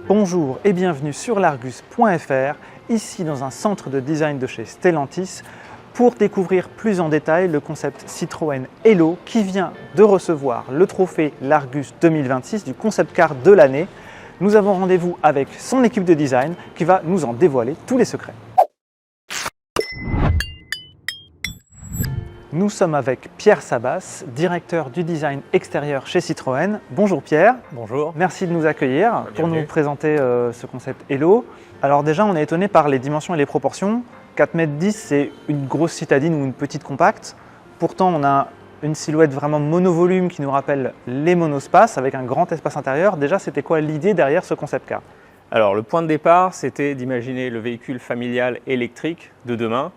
Bonjour et bienvenue sur l'Argus.fr, ici dans un centre de design de chez Stellantis, pour découvrir plus en détail le concept Citroën Hello qui vient de recevoir le trophée l'Argus 2026 du concept car de l'année. Nous avons rendez-vous avec son équipe de design qui va nous en dévoiler tous les secrets. Nous sommes avec Pierre Sabas, directeur du design extérieur chez Citroën. Bonjour Pierre. Bonjour. Merci de nous accueillir pour nous présenter ce concept Hello. Alors déjà, on est étonné par les dimensions et les proportions. 4,10 m, c'est une grosse citadine ou une petite compacte. Pourtant, on a une silhouette vraiment monovolume qui nous rappelle les monospaces avec un grand espace intérieur. Déjà, c'était quoi l'idée derrière ce concept car? Alors, le point de départ, c'était d'imaginer le véhicule familial électrique de demain.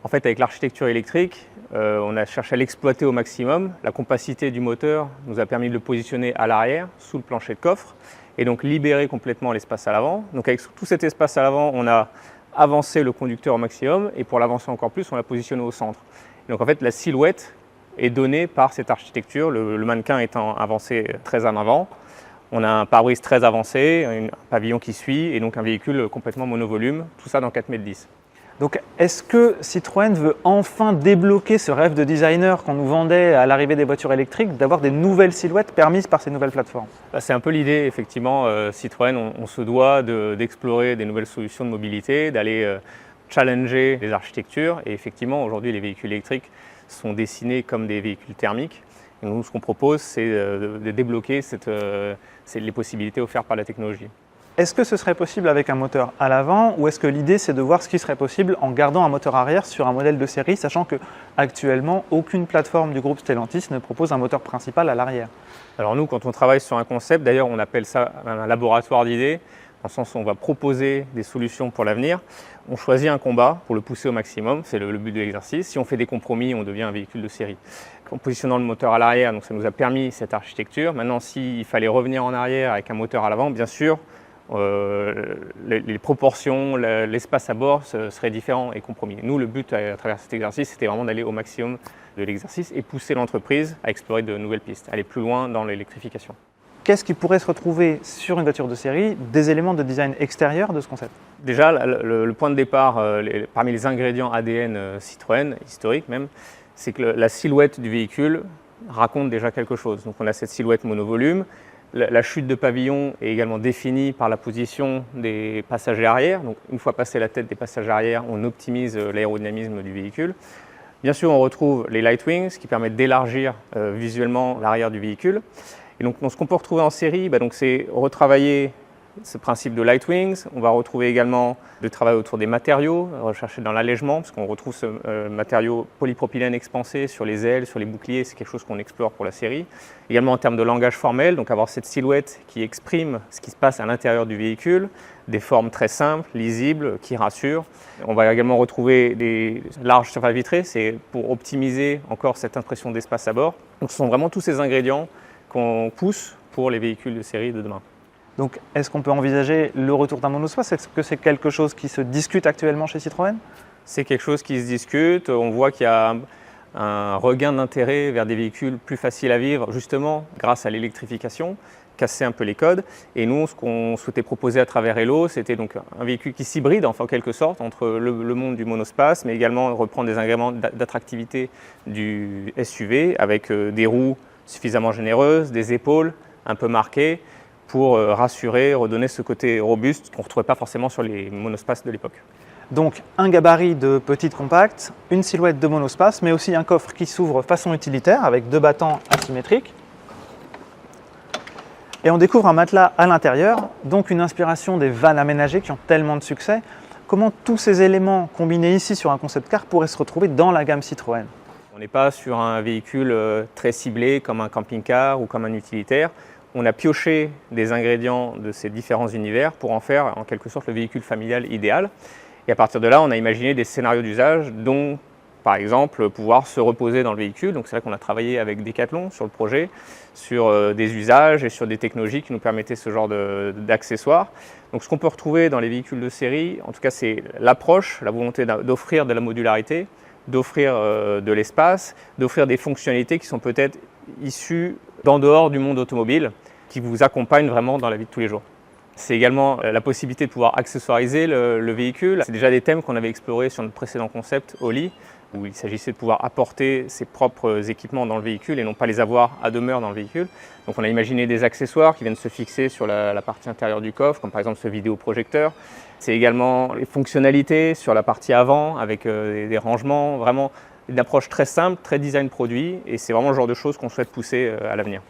En fait, avec l'architecture électrique, on a cherché à l'exploiter au maximum. La compacité du moteur nous a permis de le positionner à l'arrière, sous le plancher de coffre, et donc libérer complètement l'espace à l'avant. Donc avec tout cet espace à l'avant, on a avancé le conducteur au maximum, et pour l'avancer encore plus, on l'a positionné au centre. Et donc en fait, la silhouette est donnée par cette architecture, le mannequin étant avancé très en avant. On a un pare-brise très avancé, un pavillon qui suit, et donc un véhicule complètement monovolume, tout ça dans 4,10 m. Donc, est-ce que Citroën veut enfin débloquer ce rêve de designer qu'on nous vendait à l'arrivée des voitures électriques, d'avoir des nouvelles silhouettes permises par ces nouvelles plateformes? C'est un peu l'idée, effectivement. Citroën, on se doit d'explorer des nouvelles solutions de mobilité, d'aller challenger les architectures. Et effectivement, aujourd'hui, les véhicules électriques sont dessinés comme des véhicules thermiques. Et nous, ce qu'on propose, c'est de débloquer les possibilités offertes par la technologie. Est-ce que ce serait possible avec un moteur à l'avant ou est-ce que l'idée c'est de voir ce qui serait possible en gardant un moteur arrière sur un modèle de série, sachant qu'actuellement aucune plateforme du groupe Stellantis ne propose un moteur principal à l'arrière? Alors nous, quand on travaille sur un concept, d'ailleurs on appelle ça un laboratoire d'idées, dans le sens où on va proposer des solutions pour l'avenir. On choisit un combat pour le pousser au maximum, c'est le but de l'exercice. Si on fait des compromis, on devient un véhicule de série. En positionnant le moteur à l'arrière, donc ça nous a permis cette architecture. Maintenant, s'il fallait revenir en arrière avec un moteur à l'avant, bien sûr, les proportions, l'espace à bord seraient différents et compromis. Nous, le but à travers cet exercice, c'était vraiment d'aller au maximum de l'exercice et pousser l'entreprise à explorer de nouvelles pistes, aller plus loin dans l'électrification. Qu'est-ce qui pourrait se retrouver sur une voiture de série, des éléments de design extérieur de ce concept? Déjà, le point de départ, parmi les ingrédients ADN Citroën, historique même, c'est que la silhouette du véhicule raconte déjà quelque chose. Donc on a cette silhouette monovolume. La chute de pavillon est également définie par la position des passagers arrière. Donc, une fois passé la tête des passagers arrière, on optimise l'aérodynamisme du véhicule. Bien sûr, on retrouve les light wings qui permettent d'élargir visuellement l'arrière du véhicule. Et donc, ce qu'on peut retrouver en série, c'est retravailler ce principe de light wings. On va retrouver également le travail autour des matériaux, rechercher dans l'allègement, parce qu'on retrouve ce matériau polypropylène expansé sur les ailes, sur les boucliers, c'est quelque chose qu'on explore pour la série. Également en termes de langage formel, donc avoir cette silhouette qui exprime ce qui se passe à l'intérieur du véhicule, des formes très simples, lisibles, qui rassurent. On va également retrouver des larges surfaces vitrées, c'est pour optimiser encore cette impression d'espace à bord. Donc ce sont vraiment tous ces ingrédients qu'on pousse pour les véhicules de série de demain. Donc, est-ce qu'on peut envisager le retour d'un monospace? Est-ce que c'est quelque chose qui se discute actuellement chez Citroën? C'est quelque chose qui se discute. On voit qu'il y a un regain d'intérêt vers des véhicules plus faciles à vivre, justement grâce à l'électrification, casser un peu les codes. Et nous, ce qu'on souhaitait proposer à travers Hello, c'était donc un véhicule qui s'hybride, enfin en quelque sorte, entre le monde du monospace, mais également reprendre des ingrédients d'attractivité du SUV, avec des roues suffisamment généreuses, des épaules un peu marquées, pour rassurer, redonner ce côté robuste qu'on ne retrouvait pas forcément sur les monospaces de l'époque. Donc un gabarit de petite compacte, une silhouette de monospace, mais aussi un coffre qui s'ouvre façon utilitaire avec deux battants asymétriques. Et on découvre un matelas à l'intérieur, donc une inspiration des vannes aménagées qui ont tellement de succès. Comment tous ces éléments combinés ici sur un concept car pourraient se retrouver dans la gamme Citroën? On n'est pas sur un véhicule très ciblé comme un camping-car ou comme un utilitaire. On a pioché des ingrédients de ces différents univers pour en faire en quelque sorte le véhicule familial idéal. Et à partir de là, on a imaginé des scénarios d'usage dont, par exemple, pouvoir se reposer dans le véhicule. Donc c'est vrai qu'on a travaillé avec Decathlon sur le projet, sur des usages et sur des technologies qui nous permettaient ce genre d'accessoires. Donc ce qu'on peut retrouver dans les véhicules de série, en tout cas c'est l'approche, la volonté d'offrir de la modularité, d'offrir de l'espace, d'offrir des fonctionnalités qui sont peut-être issues d'en dehors du monde automobile, qui vous accompagnent vraiment dans la vie de tous les jours. C'est également la possibilité de pouvoir accessoiriser le véhicule. C'est déjà des thèmes qu'on avait explorés sur notre précédent concept, Oli, où il s'agissait de pouvoir apporter ses propres équipements dans le véhicule et non pas les avoir à demeure dans le véhicule. Donc on a imaginé des accessoires qui viennent se fixer sur la partie intérieure du coffre, comme par exemple ce vidéoprojecteur. C'est également les fonctionnalités sur la partie avant avec des rangements, vraiment une approche très simple, très design produit, et c'est vraiment le genre de choses qu'on souhaite pousser à l'avenir.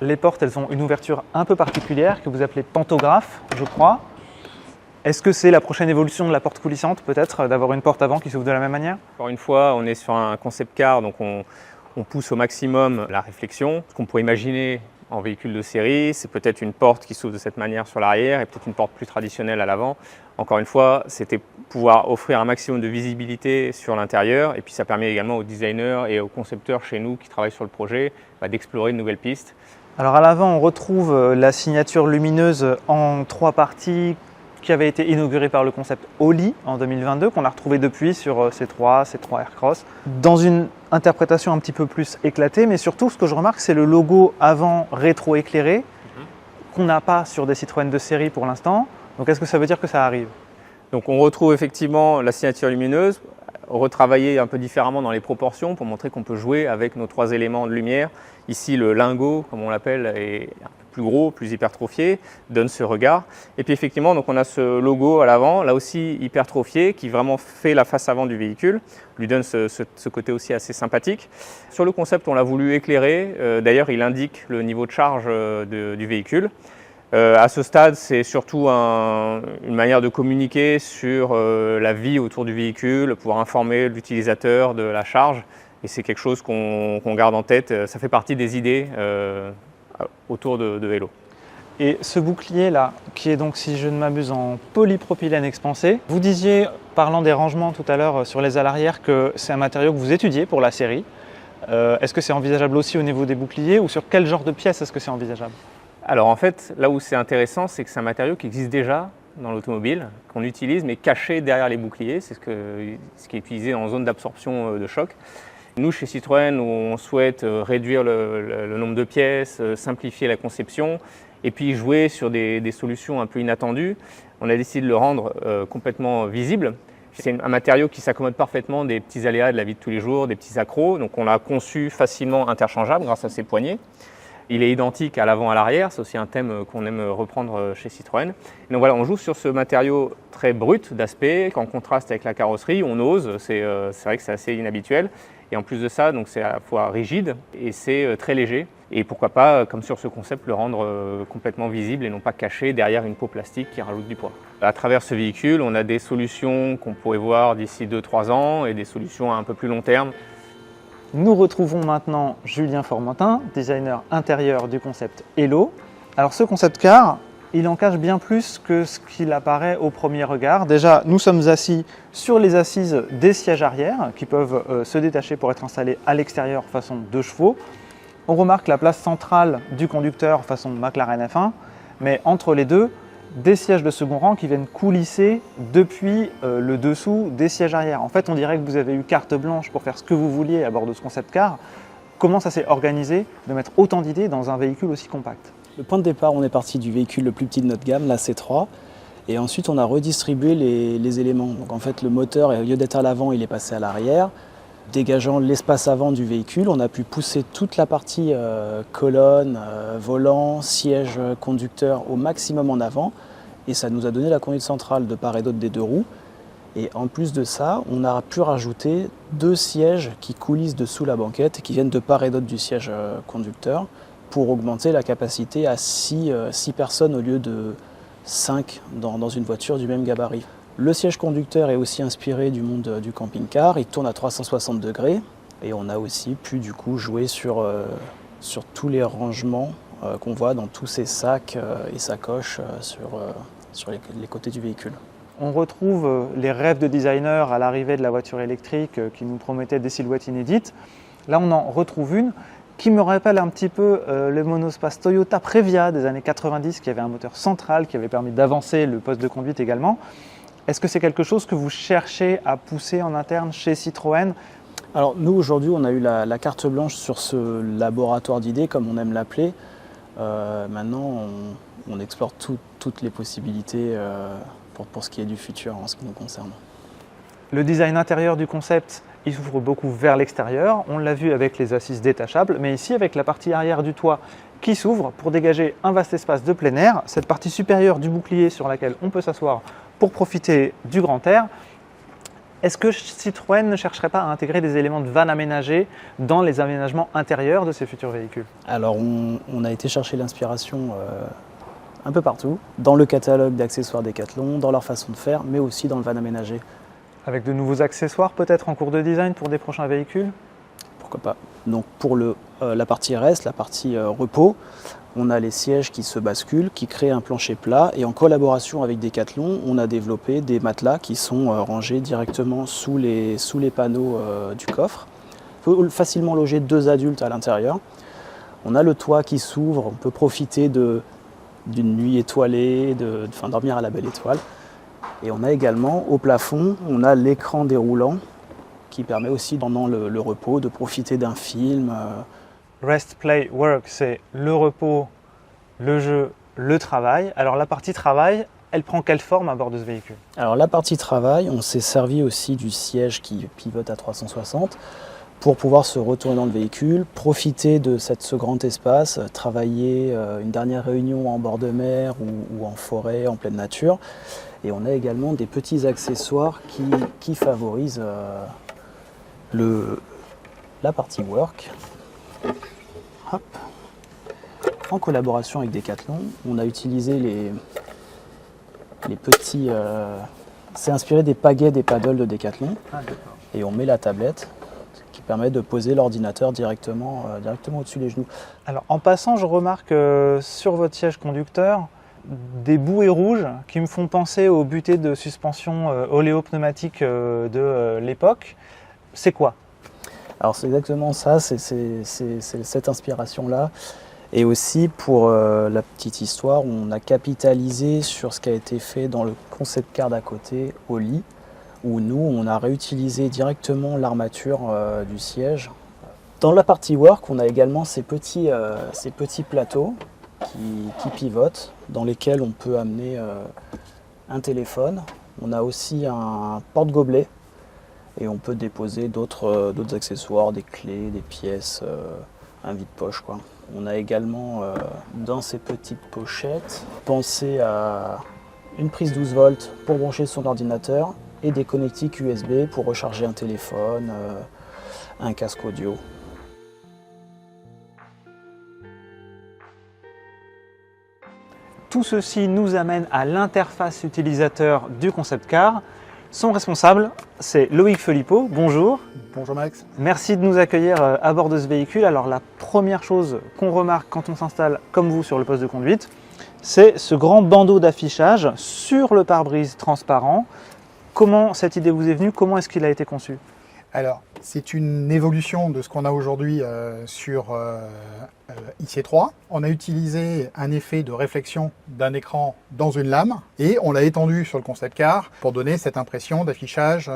Les portes, elles ont une ouverture un peu particulière que vous appelez pantographe, je crois. Est-ce que c'est la prochaine évolution de la porte coulissante, peut-être, d'avoir une porte avant qui s'ouvre de la même manière? Encore une fois, on est sur un concept car, donc on pousse au maximum la réflexion. Ce qu'on pourrait imaginer en véhicule de série, c'est peut-être une porte qui s'ouvre de cette manière sur l'arrière et peut-être une porte plus traditionnelle à l'avant. Encore une fois, c'était pouvoir offrir un maximum de visibilité sur l'intérieur, et puis ça permet également aux designers et aux concepteurs chez nous qui travaillent sur le projet d'explorer de nouvelles pistes. Alors à l'avant, on retrouve la signature lumineuse en 3 parties qui avait été inaugurée par le concept Oli en 2022, qu'on a retrouvé depuis sur C3, C3 Aircross, dans une interprétation un petit peu plus éclatée, mais surtout ce que je remarque, c'est le logo avant rétro-éclairé, qu'on n'a pas sur des Citroën de série pour l'instant. Donc est-ce que ça veut dire que ça arrive? Donc on retrouve effectivement la signature lumineuse, retravaillée un peu différemment dans les proportions pour montrer qu'on peut jouer avec nos 3 éléments de lumière. Ici le lingot, comme on l'appelle, est un peu plus gros, plus hypertrophié, donne ce regard. Et puis effectivement, donc on a ce logo à l'avant, là aussi hypertrophié, qui vraiment fait la face avant du véhicule, lui donne ce côté aussi assez sympathique. Sur le concept, on l'a voulu éclairer, d'ailleurs il indique le niveau de charge du véhicule. À ce stade, c'est surtout une manière de communiquer sur la vie autour du véhicule, pouvoir informer l'utilisateur de la charge, et c'est quelque chose qu'on garde en tête. Ça fait partie des idées autour de Hello. Et ce bouclier-là, qui est donc, si je ne m'abuse, en polypropylène expansé, vous disiez, parlant des rangements tout à l'heure sur les ailes arrière, que c'est un matériau que vous étudiez pour la série. Est-ce que c'est envisageable aussi au niveau des boucliers, ou sur quel genre de pièces est-ce que c'est envisageable? Alors en fait, là où c'est intéressant, c'est que c'est un matériau qui existe déjà dans l'automobile, qu'on utilise, mais caché derrière les boucliers. C'est ce qui est utilisé en zone d'absorption de choc. Nous, chez Citroën, on souhaite réduire le nombre de pièces, simplifier la conception, et puis jouer sur des solutions un peu inattendues. On a décidé de le rendre complètement visible. C'est un matériau qui s'accommode parfaitement des petits aléas de la vie de tous les jours, des petits accros. Donc on l'a conçu facilement interchangeable grâce à ses poignées. Il est identique à l'avant et à l'arrière, c'est aussi un thème qu'on aime reprendre chez Citroën. Et donc voilà, on joue sur ce matériau très brut d'aspect, qu'en contraste avec la carrosserie, on ose, c'est vrai que c'est assez inhabituel. Et en plus de ça, donc c'est à la fois rigide et c'est très léger. Et pourquoi pas, comme sur ce concept, le rendre complètement visible et non pas caché derrière une peau plastique qui rajoute du poids. À travers ce véhicule, on a des solutions qu'on pourrait voir d'ici 2-3 ans et des solutions à un peu plus long terme. Nous retrouvons maintenant Julien Formentin, designer intérieur du concept Hello. Alors ce concept car, il en cache bien plus que ce qu'il apparaît au premier regard. Déjà, nous sommes assis sur les assises des sièges arrière qui peuvent se détacher pour être installés à l'extérieur façon 2 chevaux. On remarque la place centrale du conducteur façon McLaren F1, mais entre les deux, des sièges de second rang qui viennent coulisser depuis le dessous des sièges arrière. En fait, on dirait que vous avez eu carte blanche pour faire ce que vous vouliez à bord de ce concept car. Comment ça s'est organisé de mettre autant d'idées dans un véhicule aussi compact? Le point de départ, on est parti du véhicule le plus petit de notre gamme, la C3, et ensuite on a redistribué les éléments. Donc en fait, le moteur, au lieu d'être à l'avant, il est passé à l'arrière, dégageant l'espace avant du véhicule. On a pu pousser toute la partie colonne, volant, siège conducteur au maximum en avant, et ça nous a donné la conduite centrale de part et d'autre des 2 roues. Et en plus de ça, on a pu rajouter 2 sièges qui coulissent dessous la banquette et qui viennent de part et d'autre du siège conducteur pour augmenter la capacité à 6 personnes au lieu de 5 dans une voiture du même gabarit. Le siège conducteur est aussi inspiré du monde du camping-car, il tourne à 360 degrés et on a aussi pu du coup jouer sur tous les rangements qu'on voit dans tous ces sacs et sacoches sur les côtés du véhicule. On retrouve les rêves de designer à l'arrivée de la voiture électrique qui nous promettait des silhouettes inédites. Là, on en retrouve une qui me rappelle un petit peu le monospace Toyota Previa des années 90 qui avait un moteur central qui avait permis d'avancer le poste de conduite également. Est-ce que c'est quelque chose que vous cherchez à pousser en interne chez Citroën? Alors nous, aujourd'hui, on a eu la carte blanche sur ce laboratoire d'idées, comme on aime l'appeler. Maintenant, on explore toutes les possibilités pour ce qui est du futur en ce qui nous concerne. Le design intérieur du concept, il s'ouvre beaucoup vers l'extérieur. On l'a vu avec les assises détachables, mais ici avec la partie arrière du toit qui s'ouvre pour dégager un vaste espace de plein air. Cette partie supérieure du bouclier sur laquelle on peut s'asseoir pour profiter du grand air. Est-ce que Citroën ne chercherait pas à intégrer des éléments de van aménagés dans les aménagements intérieurs de ces futurs véhicules? Alors on a été chercher l'inspiration un peu partout, dans le catalogue d'accessoires Decathlon, dans leur façon de faire, mais aussi dans le van aménagé. Avec de nouveaux accessoires peut-être en cours de design pour des prochains véhicules? Pourquoi pas. Donc pour la partie reste, la partie repos, on a les sièges qui se basculent, qui créent un plancher plat, et en collaboration avec Decathlon, on a développé des matelas qui sont rangés directement sous les panneaux du coffre. On peut facilement loger 2 adultes à l'intérieur. On a le toit qui s'ouvre, on peut profiter d'une nuit étoilée, dormir à la belle étoile. Et on a également au plafond, on a l'écran déroulant qui permet aussi pendant le repos de profiter d'un film. Rest, play, work, c'est le repos, le jeu, le travail. Alors la partie travail, elle prend quelle forme à bord de ce véhicule? Alors la partie travail, on s'est servi aussi du siège qui pivote à 360 pour pouvoir se retourner dans le véhicule, profiter de ce grand espace, travailler une dernière réunion en bord de mer ou en forêt, en pleine nature. Et on a également des petits accessoires qui favorisent la partie work. Hop. En collaboration avec Decathlon, on a utilisé les petits... c'est inspiré des pagaies des paddles de Decathlon. Et on met la tablette qui permet de poser l'ordinateur directement au-dessus des genoux. Alors en passant, je remarque sur votre siège conducteur des bouées rouges qui me font penser aux butées de suspension oléopneumatique de l'époque. C'est quoi? Alors c'est exactement ça, c'est cette inspiration-là. Et aussi pour la petite histoire, on a capitalisé sur ce qui a été fait dans le concept car d'à côté au lit, où nous on a réutilisé directement l'armature du siège. Dans la partie work, on a également ces petits plateaux qui pivotent, dans lesquels on peut amener un téléphone. On a aussi un porte-gobelet et on peut déposer d'autres accessoires, des clés, des pièces, un vide-poche, quoi. On a également dans ces petites pochettes pensé à une prise 12 volts pour brancher son ordinateur et des connectiques USB pour recharger un téléphone, un casque audio. Tout ceci nous amène à l'interface utilisateur du concept car. Son responsable, c'est Loïc Philippot. Bonjour. Bonjour Max. Merci de nous accueillir à bord de ce véhicule. Alors la première chose qu'on remarque quand on s'installe comme vous sur le poste de conduite, c'est ce grand bandeau d'affichage sur le pare-brise transparent. Comment cette idée vous est venue? Comment est-ce qu'il a été conçu? Alors, c'est une évolution de ce qu'on a aujourd'hui sur IC3. On a utilisé un effet de réflexion d'un écran dans une lame et on l'a étendu sur le concept car pour donner cette impression d'affichage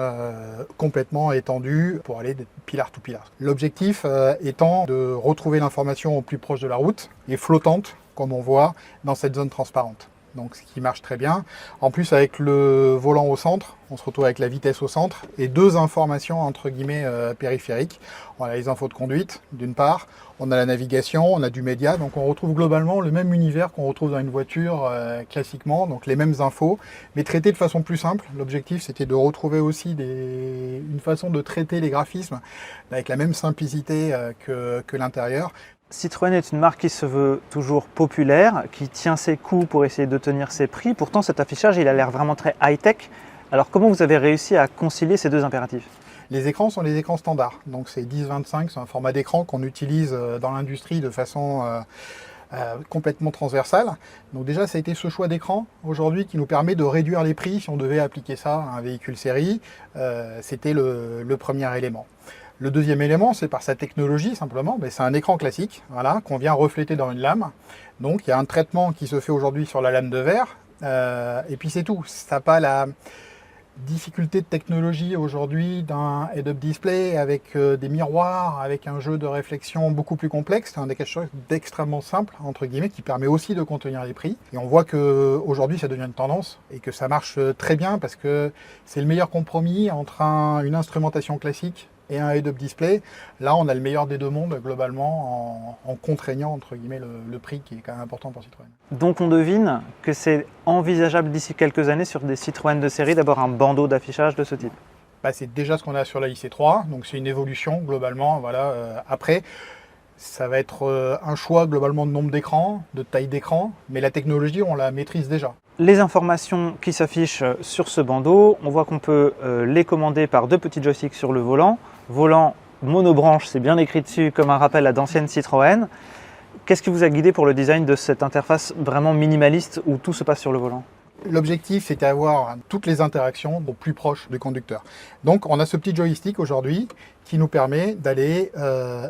complètement étendu pour aller de pilar to pilar. L'objectif étant de retrouver l'information au plus proche de la route et flottante, comme on voit dans cette zone transparente. Donc ce qui marche très bien. En plus avec le volant au centre, on se retrouve avec la vitesse au centre et 2 informations entre guillemets périphériques. On a les infos de conduite d'une part, on a la navigation, on a du média, donc on retrouve globalement le même univers qu'on retrouve dans une voiture classiquement, donc les mêmes infos, mais traitées de façon plus simple. L'objectif c'était de retrouver aussi une façon de traiter les graphismes avec la même simplicité que l'intérieur. Citroën est une marque qui se veut toujours populaire, qui tient ses coûts pour essayer de tenir ses prix. Pourtant, cet affichage, il a l'air vraiment très high-tech. Alors, comment vous avez réussi à concilier ces 2 impératifs? Les écrans sont les écrans standards. Donc, c'est 10-25, c'est un format d'écran qu'on utilise dans l'industrie de façon complètement transversale. Donc déjà, ça a été ce choix d'écran aujourd'hui qui nous permet de réduire les prix si on devait appliquer ça à un véhicule série. C'était le premier élément. Le deuxième élément, c'est par sa technologie simplement, c'est un écran classique voilà, qu'on vient refléter dans une lame. Donc il y a un traitement qui se fait aujourd'hui sur la lame de verre, et puis c'est tout. Ça n'a pas difficulté de technologie aujourd'hui d'un head-up display avec des miroirs, avec un jeu de réflexion beaucoup plus complexe. C'est quelque chose d'extrêmement simple, entre guillemets, qui permet aussi de contenir les prix. Et on voit qu'aujourd'hui, ça devient une tendance et que ça marche très bien parce que c'est le meilleur compromis entre une instrumentation classique et un head-up display. Là, on a le meilleur des deux mondes, globalement, en contraignant, entre guillemets, le prix qui est quand même important pour Citroën. Donc on devine que c'est envisageable d'ici quelques années sur des Citroën de série d'avoir un bandeau d'affichage de ce type. C'est déjà ce qu'on a sur la IC3, donc c'est une évolution, globalement. Voilà. Après, ça va être un choix, globalement, de nombre d'écrans, de taille d'écran, mais la technologie, on la maîtrise déjà. Les informations qui s'affichent sur ce bandeau, on voit qu'on peut les commander par 2 petits joysticks sur le volant. Volant monobranche, c'est bien écrit dessus comme un rappel à d'anciennes Citroën. Qu'est-ce qui vous a guidé pour le design de cette interface vraiment minimaliste où tout se passe sur le volant? L'objectif, c'est d'avoir toutes les interactions au plus proche du conducteur. Donc, on a ce petit joystick aujourd'hui qui nous permet d'aller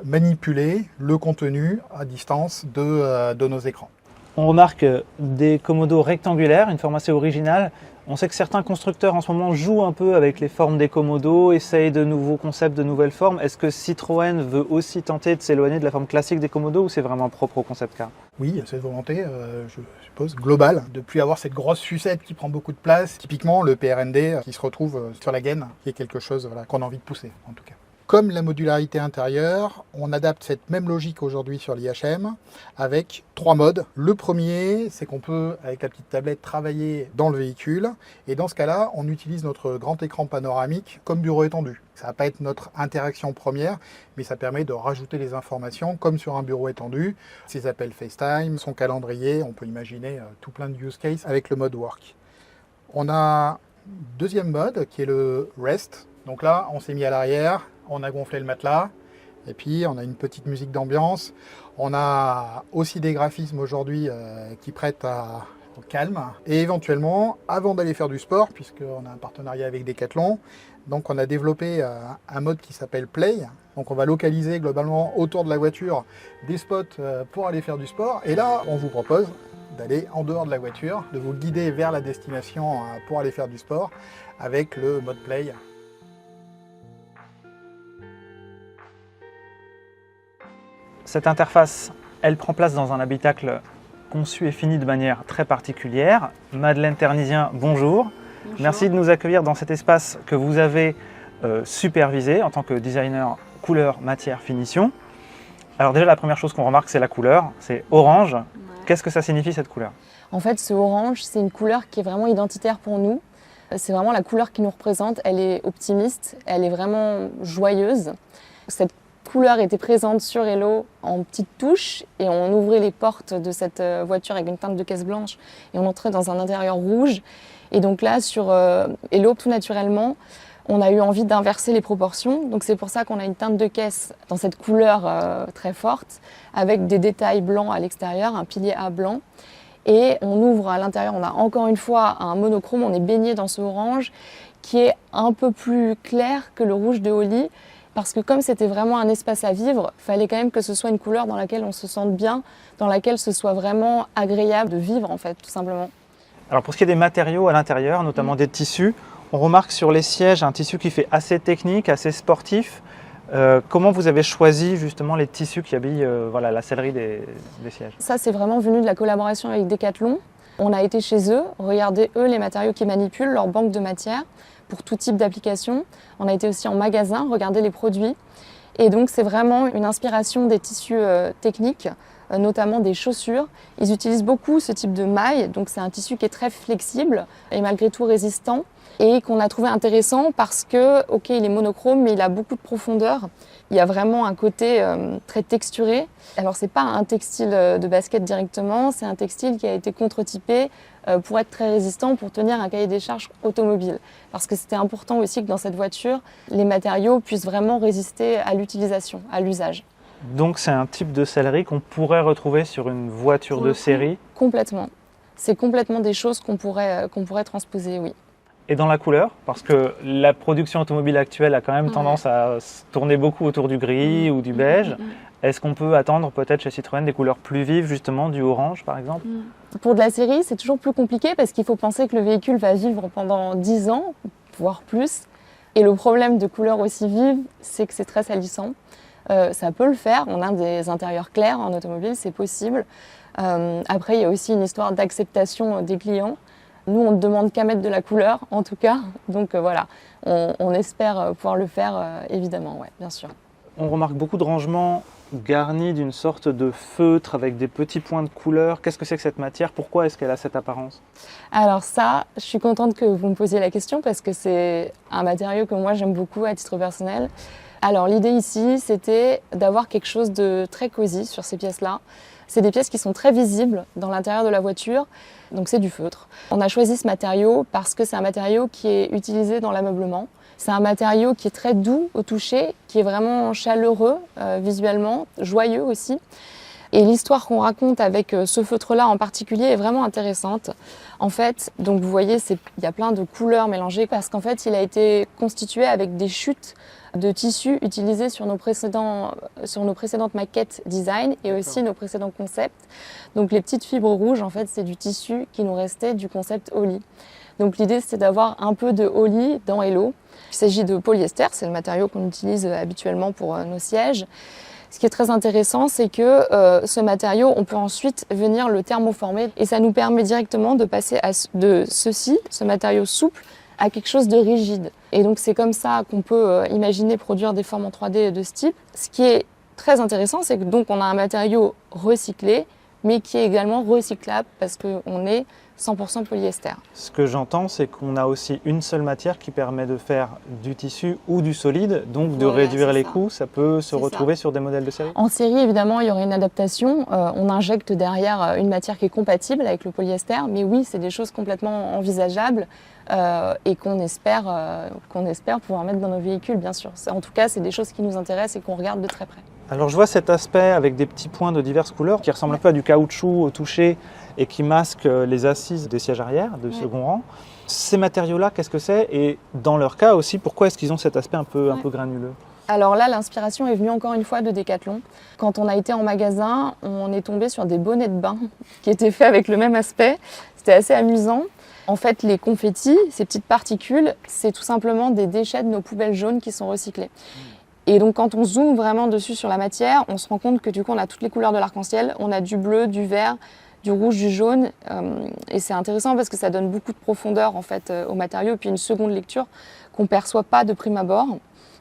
manipuler le contenu à distance de nos écrans. On remarque des commodos rectangulaires, une forme assez originale. On sait que certains constructeurs en ce moment jouent un peu avec les formes des commodos, essayent de nouveaux concepts, de nouvelles formes. Est-ce que Citroën veut aussi tenter de s'éloigner de la forme classique des commodos ou c'est vraiment propre au concept car? Oui, il y a cette volonté, je suppose, globale, de ne plus avoir cette grosse sucette qui prend beaucoup de place. Typiquement, le PRND qui se retrouve sur la gaine, qui est quelque chose qu'on a envie de pousser, en tout cas. Comme la modularité intérieure, on adapte cette même logique aujourd'hui sur l'IHM avec 3 modes. Le premier, c'est qu'on peut, avec la petite tablette, travailler dans le véhicule. Et dans ce cas-là, on utilise notre grand écran panoramique comme bureau étendu. Ça ne va pas être notre interaction première, mais ça permet de rajouter les informations comme sur un bureau étendu. Ses appels FaceTime, son calendrier, on peut imaginer tout plein de use cases avec le mode Work. On a un deuxième mode qui est le Rest. Donc là, on s'est mis à l'arrière. On a gonflé le matelas, et puis on a une petite musique d'ambiance. On a aussi des graphismes aujourd'hui qui prêtent au calme. Et éventuellement, avant d'aller faire du sport, puisqu'on a un partenariat avec Decathlon, donc on a développé un mode qui s'appelle Play. Donc on va localiser globalement autour de la voiture des spots pour aller faire du sport. Et là, on vous propose d'aller en dehors de la voiture, de vous guider vers la destination pour aller faire du sport avec le mode Play. Cette interface, elle prend place dans un habitacle conçu et fini de manière très particulière. Madeleine Ternisien, bonjour. Bonjour. Merci de nous accueillir dans cet espace que vous avez supervisé en tant que designer couleur, matière, finition. Alors déjà, la première chose qu'on remarque, c'est la couleur, c'est orange. Ouais. Qu'est-ce que ça signifie cette couleur? En fait, ce orange, c'est une couleur qui est vraiment identitaire pour nous. C'est vraiment la couleur qui nous représente. Elle est optimiste, elle est vraiment joyeuse. Cette couleur était présente sur Hello en petites touches et on ouvrait les portes de cette voiture avec une teinte de caisse blanche et on entrait dans un intérieur rouge. Et donc là, sur Hello, tout naturellement, on a eu envie d'inverser les proportions. Donc c'est pour ça qu'on a une teinte de caisse dans cette couleur très forte avec des détails blancs à l'extérieur, un pilier A blanc. Et on ouvre à l'intérieur, on a encore une fois un monochrome, on est baigné dans ce orange qui est un peu plus clair que le rouge de Oli. Parce que comme c'était vraiment un espace à vivre, il fallait quand même que ce soit une couleur dans laquelle on se sente bien, dans laquelle ce soit vraiment agréable de vivre en fait, tout simplement. Alors pour ce qui est des matériaux à l'intérieur, notamment des tissus, on remarque sur les sièges un tissu qui fait assez technique, assez sportif. Comment vous avez choisi justement les tissus qui habillent la sellerie des sièges? Ça, c'est vraiment venu de la collaboration avec Decathlon. On a été chez eux, regarder eux les matériaux qu'ils manipulent, leur banque de matières pour tout type d'application. On a été aussi en magasin, regarder les produits. Et donc c'est vraiment une inspiration des tissus techniques, notamment des chaussures. Ils utilisent beaucoup ce type de maille, donc c'est un tissu qui est très flexible et malgré tout résistant. Et qu'on a trouvé intéressant parce que, ok, il est monochrome, mais il a beaucoup de profondeur. Il y a vraiment un côté très texturé. Alors, c'est pas un textile de basket directement, c'est un textile qui a été contre-typé pour être très résistant, pour tenir un cahier des charges automobile. Parce que c'était important aussi que dans cette voiture, les matériaux puissent vraiment résister à l'utilisation, à l'usage. Donc, c'est un type de sellerie qu'on pourrait retrouver sur une voiture de série? Complètement. C'est complètement des choses qu'on pourrait transposer, oui. Et dans la couleur, parce que la production automobile actuelle a quand même tendance à se tourner beaucoup autour du gris ou du beige. Est-ce qu'on peut attendre peut-être chez Citroën des couleurs plus vives, justement du orange par exemple? Pour de la série, c'est toujours plus compliqué parce qu'il faut penser que le véhicule va vivre pendant 10 ans, voire plus. Et le problème de couleurs aussi vives, c'est que c'est très salissant. Ça peut le faire, on a des intérieurs clairs en automobile, c'est possible. Après, il y a aussi une histoire d'acceptation des clients. Nous, on ne demande qu'à mettre de la couleur, en tout cas. Donc voilà, on espère pouvoir le faire, évidemment, ouais, bien sûr. On remarque beaucoup de rangements garnis d'une sorte de feutre avec des petits points de couleur. Qu'est-ce que c'est que cette matière? Pourquoi est-ce qu'elle a cette apparence? Alors ça, je suis contente que vous me posiez la question parce que c'est un matériau que moi j'aime beaucoup à titre personnel. Alors l'idée ici, c'était d'avoir quelque chose de très cosy sur ces pièces-là. C'est des pièces qui sont très visibles dans l'intérieur de la voiture, donc c'est du feutre. On a choisi ce matériau parce que c'est un matériau qui est utilisé dans l'ameublement. C'est un matériau qui est très doux au toucher, qui est vraiment chaleureux visuellement, joyeux aussi. Et l'histoire qu'on raconte avec ce feutre-là en particulier est vraiment intéressante. En fait, donc vous voyez, il y a plein de couleurs mélangées parce qu'en fait, il a été constitué avec des chutes de tissus utilisés sur nos précédentes maquettes design et aussi nos précédents concepts. Donc les petites fibres rouges, en fait, c'est du tissu qui nous restait du concept Holy. Donc l'idée, c'était d'avoir un peu de Holy dans Hello. Il s'agit de polyester, c'est le matériau qu'on utilise habituellement pour nos sièges. Ce qui est très intéressant, c'est que ce matériau, on peut ensuite venir le thermoformer et ça nous permet directement de passer de ce matériau souple, à quelque chose de rigide. Et donc c'est comme ça qu'on peut imaginer produire des formes en 3D de ce type. Ce qui est très intéressant, c'est que donc on a un matériau recyclé, mais qui est également recyclable parce qu'on est 100% polyester. Ce que j'entends, c'est qu'on a aussi une seule matière qui permet de faire du tissu ou du solide, donc de réduire les coûts. Ça peut se retrouver sur des modèles de série? En série, évidemment, il y aurait une adaptation. On injecte derrière une matière qui est compatible avec le polyester, mais oui, c'est des choses complètement envisageables et qu'on espère pouvoir mettre dans nos véhicules, bien sûr. En tout cas, c'est des choses qui nous intéressent et qu'on regarde de très près. Alors je vois cet aspect avec des petits points de diverses couleurs qui ressemblent un peu à du caoutchouc au toucher et qui masquent les assises des sièges arrière de second rang. Ces matériaux-là, qu'est-ce que c'est? Et dans leur cas aussi, pourquoi est-ce qu'ils ont cet aspect un peu granuleux? Alors là, l'inspiration est venue encore une fois de Decathlon. Quand on a été en magasin, on est tombé sur des bonnets de bain qui étaient faits avec le même aspect. C'était assez amusant. En fait, les confettis, ces petites particules, c'est tout simplement des déchets de nos poubelles jaunes qui sont recyclés. Et donc quand on zoome vraiment dessus sur la matière, on se rend compte que du coup on a toutes les couleurs de l'arc-en-ciel. On a du bleu, du vert, du rouge, du jaune. Et c'est intéressant parce que ça donne beaucoup de profondeur en fait au matériau. Et puis une seconde lecture qu'on ne perçoit pas de prime abord.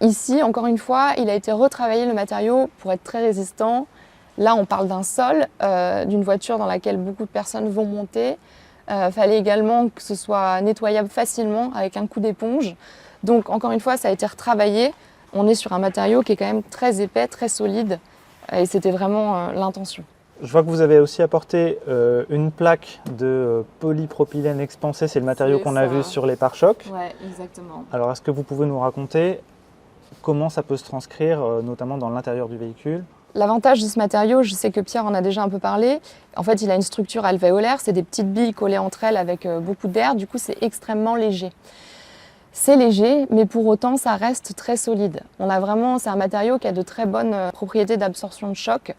Ici, encore une fois, il a été retravaillé le matériau pour être très résistant. Là, on parle d'un sol, d'une voiture dans laquelle beaucoup de personnes vont monter. Fallait également que ce soit nettoyable facilement avec un coup d'éponge. Donc encore une fois, ça a été retravaillé. On est sur un matériau qui est quand même très épais, très solide, et c'était vraiment l'intention. Je vois que vous avez aussi apporté une plaque de polypropylène expansé, c'est le matériau qu'on a vu sur les pare-chocs. Oui, exactement. Alors est-ce que vous pouvez nous raconter comment ça peut se transcrire, notamment dans l'intérieur du véhicule? L'avantage de ce matériau, je sais que Pierre en a déjà un peu parlé, en fait il a une structure alvéolaire, c'est des petites billes collées entre elles avec beaucoup d'air, du coup c'est extrêmement léger. C'est léger, mais pour autant, ça reste très solide. C'est un matériau qui a de très bonnes propriétés d'absorption de choc. De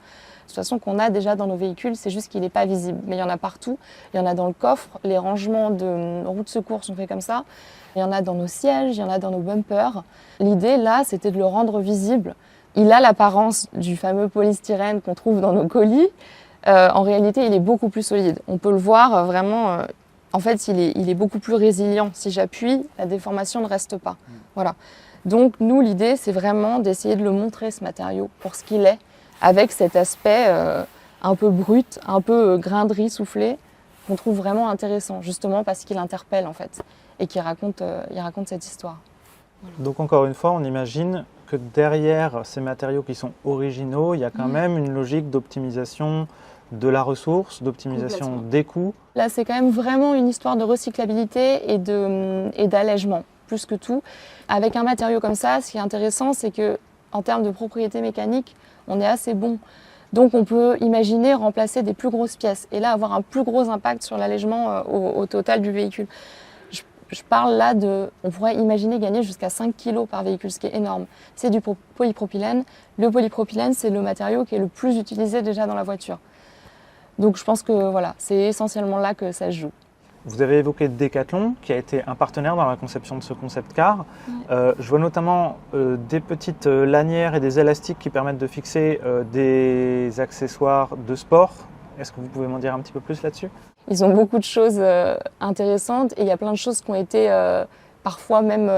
toute façon, qu'on a déjà dans nos véhicules, c'est juste qu'il n'est pas visible. Mais il y en a partout. Il y en a dans le coffre. Les rangements de roues de secours sont faits comme ça. Il y en a dans nos sièges, il y en a dans nos bumpers. L'idée, là, c'était de le rendre visible. Il a l'apparence du fameux polystyrène qu'on trouve dans nos colis. En réalité, il est beaucoup plus solide. On peut le voir vraiment... En fait, il est beaucoup plus résilient. Si j'appuie, la déformation ne reste pas. Voilà. Donc, nous, l'idée, c'est vraiment d'essayer de le montrer, ce matériau, pour ce qu'il est, avec cet aspect un peu brut, un peu grain-de-riz soufflé, qu'on trouve vraiment intéressant, justement parce qu'il interpelle, en fait, et qu'il raconte cette histoire. Voilà. Donc, encore une fois, on imagine que derrière ces matériaux qui sont originaux, il y a quand même une logique d'optimisation de la ressource, d'optimisation des coûts. Là, c'est quand même vraiment une histoire de recyclabilité et d'allègement, plus que tout. Avec un matériau comme ça, ce qui est intéressant, c'est qu'en termes de propriétés mécaniques, on est assez bon. Donc, on peut imaginer remplacer des plus grosses pièces et là, avoir un plus gros impact sur l'allègement au total du véhicule. Je parle là on pourrait imaginer gagner jusqu'à 5 kg par véhicule, ce qui est énorme. C'est du polypropylène. Le polypropylène, c'est le matériau qui est le plus utilisé déjà dans la voiture. Donc je pense que voilà, c'est essentiellement là que ça se joue. Vous avez évoqué Decathlon, qui a été un partenaire dans la conception de ce concept car. Je vois notamment des petites lanières et des élastiques qui permettent de fixer des accessoires de sport. Est-ce que vous pouvez m'en dire un petit peu plus là-dessus? Ils ont beaucoup de choses intéressantes et il y a plein de choses qui ont été parfois même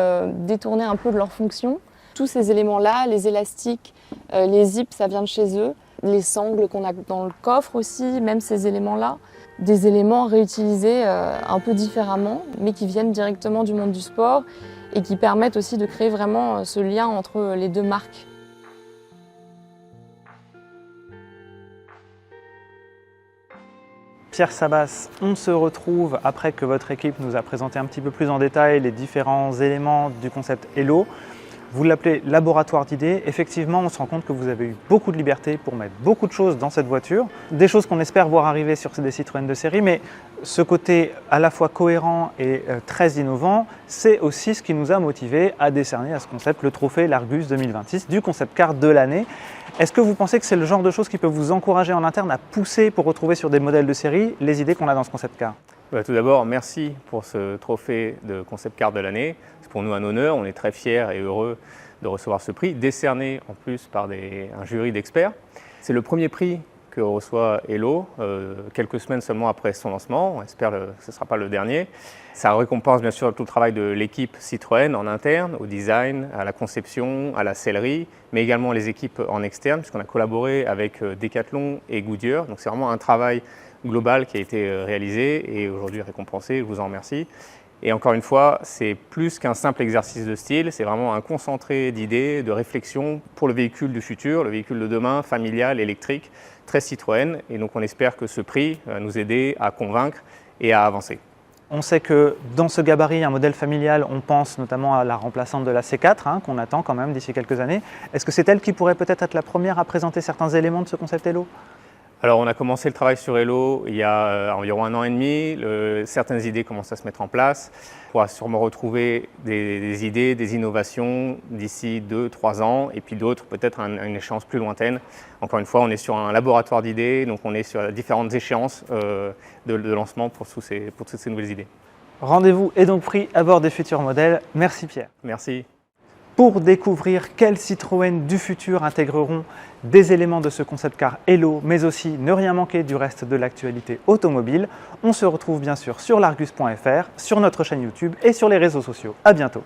détournées un peu de leur fonction. Tous ces éléments-là, les élastiques, les zips, ça vient de chez eux. Les sangles qu'on a dans le coffre aussi, même ces éléments-là. Des éléments réutilisés un peu différemment, mais qui viennent directement du monde du sport et qui permettent aussi de créer vraiment ce lien entre les deux marques. Pierre Sabas, on se retrouve après que votre équipe nous a présenté un petit peu plus en détail les différents éléments du concept Hello. Vous l'appelez laboratoire d'idées. Effectivement, on se rend compte que vous avez eu beaucoup de liberté pour mettre beaucoup de choses dans cette voiture. Des choses qu'on espère voir arriver sur des Citroën de série, mais ce côté à la fois cohérent et très innovant, c'est aussi ce qui nous a motivés à décerner à ce concept le trophée L'Argus 2026 du concept car de l'année. Est-ce que vous pensez que c'est le genre de choses qui peut vous encourager en interne à pousser pour retrouver sur des modèles de série les idées qu'on a dans ce concept car? Tout d'abord, merci pour ce trophée de concept car de l'année. C'est pour nous un honneur, on est très fiers et heureux de recevoir ce prix, décerné en plus par un jury d'experts. C'est le premier prix que reçoit Hello, quelques semaines seulement après son lancement. On espère que ce ne sera pas le dernier. Ça récompense bien sûr tout le travail de l'équipe Citroën en interne, au design, à la conception, à la sellerie, mais également les équipes en externe, puisqu'on a collaboré avec Decathlon et Goodyear. Donc c'est vraiment un travail global qui a été réalisé et aujourd'hui récompensé, je vous en remercie. Et encore une fois, c'est plus qu'un simple exercice de style, c'est vraiment un concentré d'idées, de réflexions pour le véhicule du futur, le véhicule de demain, familial, électrique, très Citroën. Et donc on espère que ce prix va nous aider à convaincre et à avancer. On sait que dans ce gabarit, un modèle familial, on pense notamment à la remplaçante de la C4, qu'on attend quand même d'ici quelques années. Est-ce que c'est elle qui pourrait peut-être être la première à présenter certains éléments de ce concept Hello? Alors on a commencé le travail sur Hello il y a environ 1 an et demi. Certaines idées commencent à se mettre en place. On pourra sûrement retrouver des idées, des innovations d'ici 2-3 ans et puis d'autres peut-être à une échéance plus lointaine. Encore une fois, on est sur un laboratoire d'idées, donc on est sur différentes échéances de lancement pour toutes ces nouvelles idées. Rendez-vous est donc pris à bord des futurs modèles. Merci Pierre. Merci. Pour découvrir quels Citroën du futur intégreront des éléments de ce concept car Hello, mais aussi ne rien manquer du reste de l'actualité automobile, on se retrouve bien sûr sur largus.fr, sur notre chaîne YouTube et sur les réseaux sociaux. À bientôt.